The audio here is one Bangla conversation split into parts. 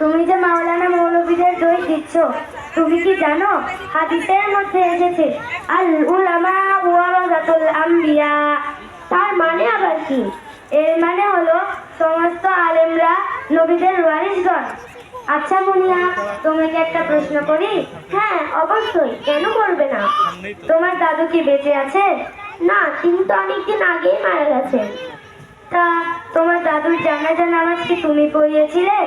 তুমি যে মাওলানা মৌলবীদের দোষ দিচ্ছ, তুমি কি জানো হাদিসের মধ্যে এসেছে আল উলামা ওয়ারাসাতুল আম্বিয়া। তার মানে আবার কি? এর মানে হলো সমস্ত আলেমরা নবীদের ওয়ারিসগণ। আচ্ছা মুনিয়া, তোমাকে একটা প্রশ্ন করি? হ্যাঁ অবশ্যই, কেন করবে না। তোমার দাদু কি বেঁচে আছে? না, তিনি তো অনেকদিন আগেই মারা গেছেন। তা তোমার দাদুর জানাজা নামাজ কি তুমি পড়িয়েছিলে,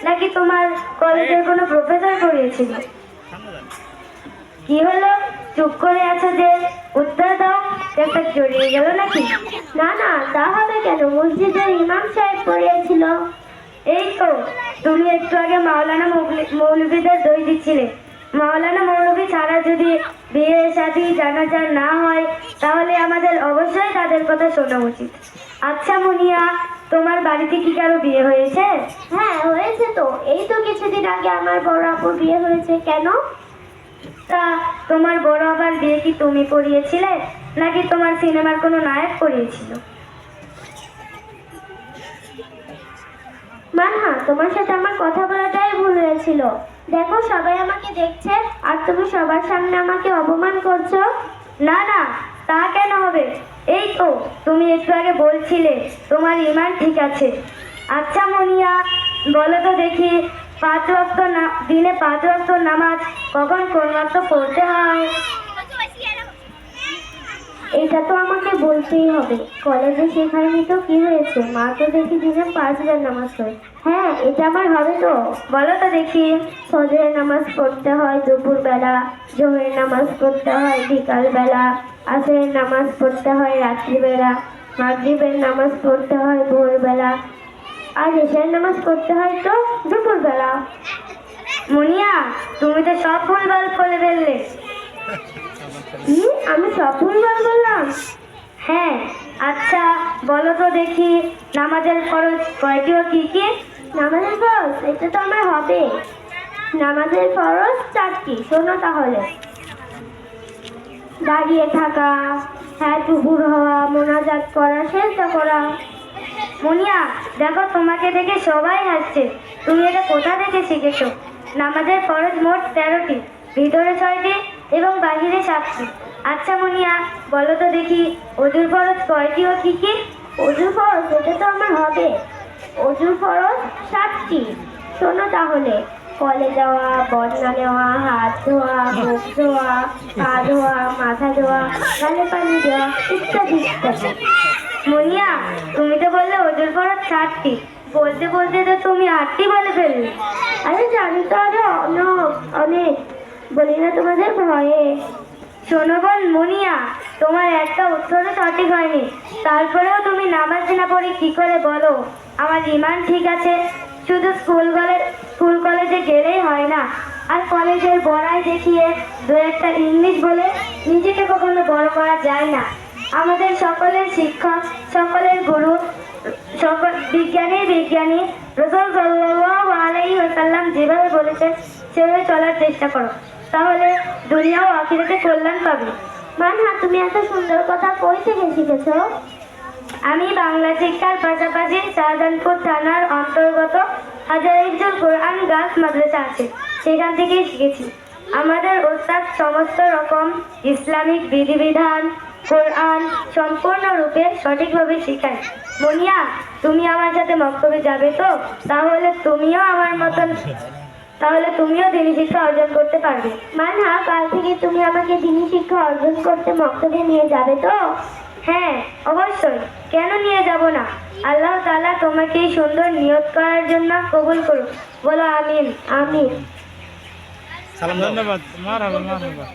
নাকি তোমার কলেজের কোনো প্রফেসর পড়িয়েছিল? কি হলো, চুপ করে আছো যে? উত্তর দাও, একটা জড়িয়ে গেল নাকি? না না, তা হবে কেন, মসজিদের ইমাম সাহেব পড়িয়েছিল। এই তো, তুমি একটু আগে মাওলানা মৌলবীদের দোষ দিচ্ছিলে। মাওলানা মৌলবী ছাড়া যদি বিয়ে শাদী জানাজা না হয়, তাহলে আমাদের অবশ্যই তাদের কথা শোনা উচিত। আচ্ছা মুনিয়া, তোমার বাড়িতে কি কারো বিয়ে হয়েছে? হ্যাঁ হয়েছে তো, এই তো কিছুদিন আগে আমার বড় আপুর বিয়ে হয়েছে। কেন? তা তোমার বড় আবার বিয়ে কি তুমি পড়িয়েছিলে, নাকি তোমার সিনেমার কোনো নায়ক পড়িয়েছিল? মানহা, তোমার সাথে আমার কথা বলাটাই ভুল হয়েছিল। দেখো, সবাই আমাকে দেখছে আর তুমি সবার সামনে আমাকে অপমান করছো। না না, তা কেন হবে? এই তো তুমি একটু আগে বলছিলে তোমার ঈমান ঠিক আছে। আচ্ছা মুনিয়া, বলো তো দেখি, দিনে 5 ওয়াক্ত নামাজ কখন কোন ওয়াক্ত পড়তে হয়? এটা তো আমাকে বলতেই হবে, কলেজে শেখায়নি তো কি হয়েছে, মা তো দেখি দিনে 5 বার নামাজ পড়ে। হ্যাঁ, এটা আমার হবে তো। বলো তো দেখি। ফজরের নামাজ পড়তে হয় দুপুরবেলা, জোহরের নামাজ পড়তে হয় বিকালবেলা, আসরের নামাজ পড়তে হয় রাত্রিবেলা, মাগরিবের নামাজ পড়তে হয় ভোরবেলা, আর এশার নামাজ পড়তে হয় তো দুপুরবেলা। মুনিয়া, তুমি তো সব ভুলভাল বলে ফেললে। আমি সব ভুলভাল বললাম? হ্যাঁ। আচ্ছা বলো তো দেখি, নামাজের ফরজ কয়টি ও কি কি? নামাজের ফরজ, এটা তো আমার হবে। নামাজের ফরজ 4টি, শোনো তাহলে। দাঁড়িয়ে থাকা, হাত উবুর হওয়া, মোনাজাত করা, সেজদা করা। মুনিয়া, দেখো তোমাকে দেখে সবাই হাসছে, তুমি এটা কোথা থেকে শিখেছো? নামাজের ফরজ মোট 13টি, ভিতরে 6টি এবং বাহিরে 7টি। আচ্ছা মুনিয়া, বলো তো দেখি, অজুর ফরজ কয়টি ও কি কি? অজুর ফরজ, এটা তো আমার হবে। অজুর ফরজ 7টি, শোনো তাহলে। কলে যাওয়া, বদনা নেওয়া, হাত ধোয়া, মুখ ধোয়া, পা ধোয়া, মাথা ধোয়া, গালে পানি দেওয়া, ইত্যাদি ইত্যাদি। মুনিয়া, তুমি তো বললে অজুর ফরজ 7টি, বলতে বলতে তো তুমি 8টি বলে ফেললে। আরে জানি তো, আরো অনেক বলি না তোমাদের ভয়ে। শোনো বোন মুনিয়া, তোমার একটা উত্তরও সঠিক হয়নি, তারপরেও তুমি নামাজ না পড়ে কি করে বলো আমার ঈমান ঠিক আছে? শুধু স্কুল কলেজে গেলেই হয় না, আর কলেজের বড়াই দেখিয়ে 2-1টা ইংলিশ বলে নিজেকে কখনো বড় করা যায় না। আমাদের সকলের শিক্ষক, সকলের গুরু, সকল বিজ্ঞানী রাসূল সাল্লাল্লাহু আলাইহি ওয়াসাল্লাম যেভাবে বলেছেন সেভাবে চলার চেষ্টা করো, তাহলে দুনিয়া ও আখিরাতে কল্যাণ পাবে। মানহা, তুমি এত সুন্দর কথা কই থেকে শিখেছো? আমি বাংলা শিক্ষার পাশাপাশি শাহজাহানপুর থানার অন্তর্গত হাজার ইফজুল কোরআন গার্লস মাদ্রাসা আছে, সেখান থেকেই শিখেছি। আমাদের ওস্তাদ সমস্ত রকম ইসলামিক বিধিবিধান, কোরআন সম্পূর্ণরূপে সঠিকভাবে শেখায়। মুনিয়া, তুমি আমার সাথে মক্তবে যাবে তো? তাহলে তুমিও দিনী শিক্ষা অর্জন করতে পারবে। মানহা, কাল থেকে তুমি আমাকে দিনী শিক্ষা অর্জন করতে মক্তবে নিয়ে যাবে তো? হ্যাঁ অবশ্যই, কেন নিয়ে যাব না। আল্লাহ তাআলা তোমাকে এই সুন্দর নিয়ত করার জন্য কবুল করুন, বলো আমিন। আমিন। ধন্যবাদ। মারহাবা।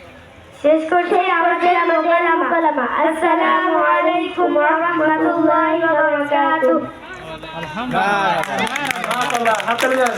শেষ করছি আমাদের মোকালামা। আসসালামু আলাইকুম ওয়া রাহমাতুল্লাহি ওয়া বারাকাতুহু। আলহামদুলিল্লাহ।